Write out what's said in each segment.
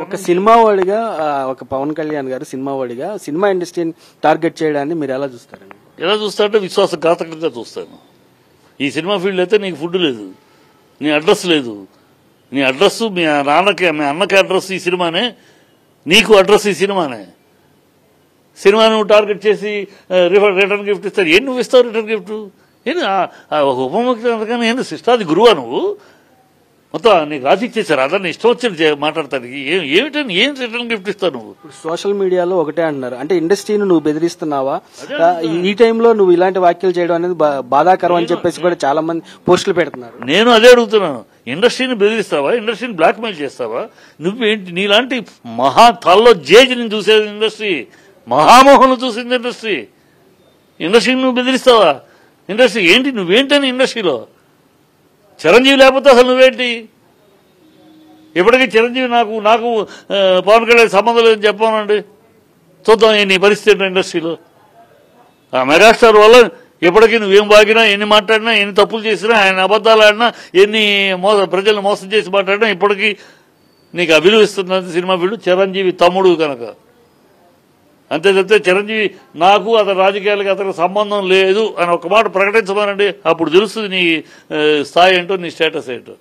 ఒక సినిమా వాడిగా ఒక పవన్ కళ్యాణ్ గారు సినిమా వాడిగా సినిమా ఇండస్ట్రీని టార్గెట్ చేయడాన్ని మీరు ఎలా చూస్తారండి? ఎలా చూస్తారంటే విశ్వాసఘాతకంగా చూస్తాను. ఈ సినిమా ఫీల్డ్ అయితే నీకు ఫుడ్ లేదు, నీ అడ్రస్ లేదు, నీ అడ్రస్ మీ నాన్నకి మీ అన్నకి అడ్రస్ ఈ సినిమానే, నీకు అడ్రస్ ఈ సినిమానే. సినిమా నువ్వు టార్గెట్ చేసి రిటర్న్ గిఫ్ట్ ఇస్తారు. ఏం నువ్వు ఇస్తావు రిటర్న్ గిఫ్ట్? ఏంటి ఒక ఉప ముఖ్యమంత్రి ఏంటి శిష్టాది గురువా నువ్వు? మొత్తం నీకు రాజీకి చేశారు అదన్నీ ఇష్టం వచ్చినట్టు మాట్లాడతాను. ఏమిటని ఏం రిటర్న్ గిఫ్ట్ ఇస్తావు నువ్వు? సోషల్ మీడియాలో ఒకటే అంటున్నారు, అంటే ఇండస్ట్రీని నువ్వు బెదిరిస్తున్నావా, ఈ టైంలో నువ్వు ఇలాంటి వ్యాఖ్యలు చేయడం అనేది బాధాకరం అని చెప్పేసి కూడా చాలా మంది పోస్టులు పెడుతున్నారు. నేను అదే అడుగుతున్నాను, ఇండస్ట్రీని బెదిరిస్తావా, ఇండస్ట్రీని బ్లాక్మెయిల్ చేస్తావా? నువ్వేంటి నీలాంటి మహా తల్లో జేజిని చూసేది ఇండస్ట్రీ, మహామోహన్ చూసింది ఇండస్ట్రీ. ఇండస్ట్రీని నువ్వు బెదిరిస్తావా? ఇండస్ట్రీ ఏంటి, నువ్వేంటని ఇండస్ట్రీలో? చిరంజీవి లేకపోతే అసలు నువ్వేంటి? ఇప్పటికీ చిరంజీవి నాకు పవన్ కళ్యాణ్ సంబంధం లేదని చెప్పానండి. చూద్దాం నీ పరిస్థితి ఏంటో ఇండస్ట్రీలో. ఆ మెగాస్టార్ వల్ల ఇప్పటికీ నువ్వేం బాగినా, ఎన్ని మాట్లాడినా, ఎన్ని తప్పులు చేసినా, ఆయన అబద్దాలు ఆడినా, ఎన్ని ప్రజలను మోసం చేసి మాట్లాడినా ఇప్పటికీ నీకు అభిలువిస్తున్నది సినిమా ఫీల్డ్ చిరంజీవి తమ్ముడు కనుక. అంతే చెప్తే చిరంజీవి నాకు అతని రాజకీయాలకి అతనికి సంబంధం లేదు అని ఒక మాట ప్రకటించమనండి, అప్పుడు తెలుస్తుంది నీ స్థాయి ఏంటో, నీ స్టేటస్ ఏంటో.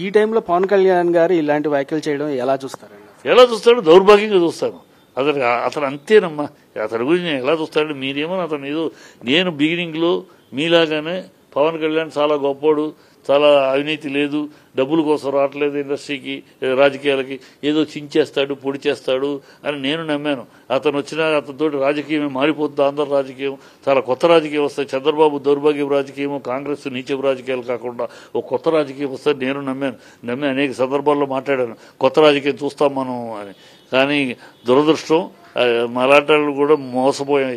ఈ టైంలో పవన్ కళ్యాణ్ గారు ఇలాంటి వ్యాఖ్యలు చేయడం ఎలా చూస్తారండి? ఎలా చూస్తాడు? దౌర్భాగ్యంగా చూస్తాను. అతను అంతేనమ్మా. అతని గురించి నేను ఎలా చూస్తాడు? మీరేమో అతను ఏదో, నేను బిగినింగ్లో మీలాగానే పవన్ కళ్యాణ్ చాలా గొప్పోడు, చాలా అవినీతి లేదు, డబ్బుల కోసం రావట్లేదు ఇండస్ట్రీకి, రాజకీయాలకి, ఏదో చించేస్తాడు, పొడి చేస్తాడు అని నేను నమ్మాను. అతను వచ్చినా అతనితోటి రాజకీయమే మారిపోతుంది. ఆంధ్ర రాజకీయం చాలా కొత్త రాజకీయం వస్తాయి. చంద్రబాబు దౌర్భాగ్యం రాజకీయము, కాంగ్రెస్ నీచపు రాజకీయాలు కాకుండా ఒక కొత్త రాజకీయం వస్తుంది నేను నమ్మి అనేక సందర్భాల్లో మాట్లాడాను, కొత్త రాజకీయం చూస్తాం మనం అని. కానీ దురదృష్టం మరాఠా కూడా మోసపోయాం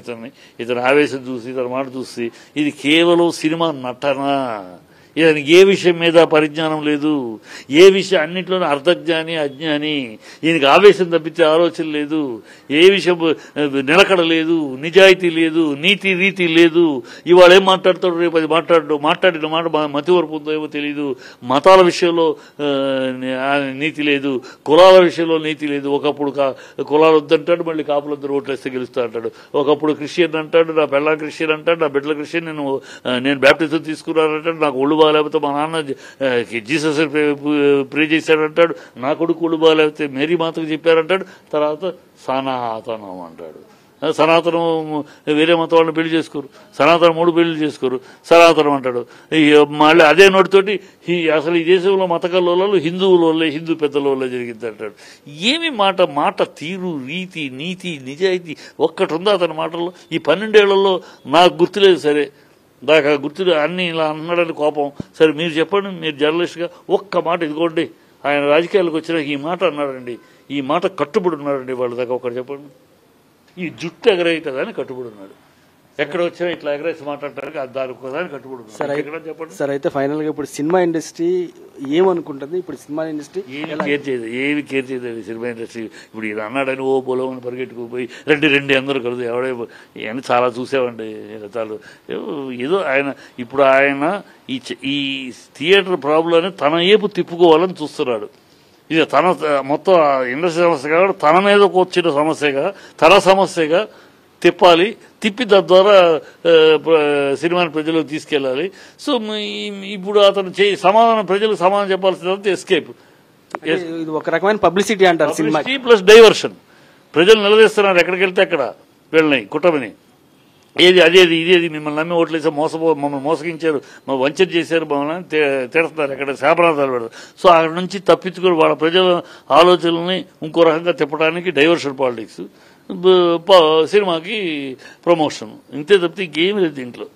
ఇతని ఆవేశం చూసి, ఇతని మాట చూసి. ఇది కేవలం సినిమా నటన. ఇతనికి ఏ విషయం మీద పరిజ్ఞానం లేదు, ఏ విషయం అన్నింటిలోనూ అర్ధజ్ఞాని, అజ్ఞాని. ఈయనకి ఆవేశం తప్పించే ఆలోచన లేదు, ఏ విషయం నిలకడ లేదు, నిజాయితీ లేదు, నీతి రీతి లేదు. ఇవాళ ఏం మాట్లాడతాడు, రేపు అది మాట్లాడిన మాట మతివరపు ఉందో ఏమో తెలియదు. మతాల విషయంలో నీతి లేదు, కులాల విషయంలో నీతి లేదు. ఒకప్పుడు కులాలు వద్దంటాడు, మళ్ళీ కాపులందరూ ఓట్లేస్తే గెలుస్తా అంటాడు. ఒకప్పుడు క్రిస్టియన్ అంటాడు, నా పెళ్ళ క్రిస్టియన్ అంటాడు, నా బిడ్డల క్రిస్టియన్, నేను బ్యాప్టిజం తీసుకున్నానంటాడు, నాకు ఒళ్ళు బాగాలేకపోతే మా నాన్న జీసస్ ప్రే చేశాడంటాడు, నా కొడుకు ఒళ్ళు బాగాలేకపోతే మేరీ మాతకు చెప్పారంటాడు. తర్వాత సనాతనం అంటాడు. సనాతనం వేరే మతం వాళ్ళని పెళ్లి చేసుకోరు, సనాతనం 3 పెళ్లి చేసుకోరు, సనాతనం అంటాడు. మళ్ళీ అదే నోటితోటి అసలు ఈ దేశంలో మత కల్లోలాలు హిందువుల వల్లే, హిందూ పెద్దల వల్లే జరిగింది అంటాడు. ఏమి మాట తీరు, రీతి, నీతి, నిజాయితీ ఒక్కటి ఉందా అతని మాటల్లో? ఈ 12 ఏళ్లలో నాకు గుర్తులేదు. సరే దాకా గుర్తులు అన్ని ఇలా అన్నాడని కోపం. సరే మీరు చెప్పండి, మీరు జర్నలిస్ట్గా ఒక్క మాట, ఇదిగోండి ఆయన రాజకీయాలకు వచ్చినాక ఈ మాట అన్నాడండి, ఈ మాట కట్టుబడి ఉన్నాడండి వాళ్ళ దాకా ఒకటి చెప్పండి. ఈ జుట్టు ఎగరైతుందని కట్టుబడి ఉన్నాడు. ఎక్కడ వచ్చినా ఇట్లా ఎగరేసి మాట్లాడటానికి దాని ఒకదాన్ని కట్టుబడి ఉన్నాడు. చెప్పండి సార్. అయితే ఫైనల్ గా ఇప్పుడు సినిమా ఇండస్ట్రీ ఏమనుకుంటుంది? ఇప్పుడు సినిమా ఇండస్ట్రీ ఏమి కేర్ చేయదు సినిమా ఇండస్ట్రీ. ఇప్పుడు ఇది అన్నాడని ఓ పొలం పరిగెట్టుకుపోయి రెండు అందరూ కలుదు ఎవడే అని చాలా చూసామండి. చాలు ఏదో ఆయన ఈ థియేటర్ ప్రాబ్లం తన ఏపు తిప్పుకోవాలని చూస్తున్నాడు. ఇది తన మొత్తం ఇండస్ట్రీ సమస్య కాబట్టి తన మీద వచ్చిన సమస్యగా, తన సమస్యగా తిప్పి దాని ద్వారా సినిమాని ప్రజలకు తీసుకెళ్ళాలి. సో ఇప్పుడు అతను ప్రజలకు సమాధానం చెప్పాల్సిన ఎస్కేప్, ఇది ఒక రకమైన పబ్లిసిటీ అంటారు సినిమా ప్లస్ డైవర్షన్. ప్రజలు నిలదీస్తున్నారు ఎక్కడికి వెళ్తే అక్కడ వీళ్ళని కుటుంబని ఇదేది మిమ్మల్ని నమ్మి ఓట్లేసి మమ్మల్ని మోసగించారు, వంచన చేశారు, మమ్మల్ని తిడుతున్నారు, ఎక్కడ శాపనార్థాలు పెడతారు. సో అక్కడ నుంచి తప్పించుకొని వాళ్ళ ప్రజల ఆలోచనల్ని ఇంకో రకంగా తిప్పడానికి డైవర్షన్ పాలిటిక్స్, సినిమాకి ప్రమోషన్, ఇంతే తప్పితే ఇంకేమీ లేదు దీంట్లో.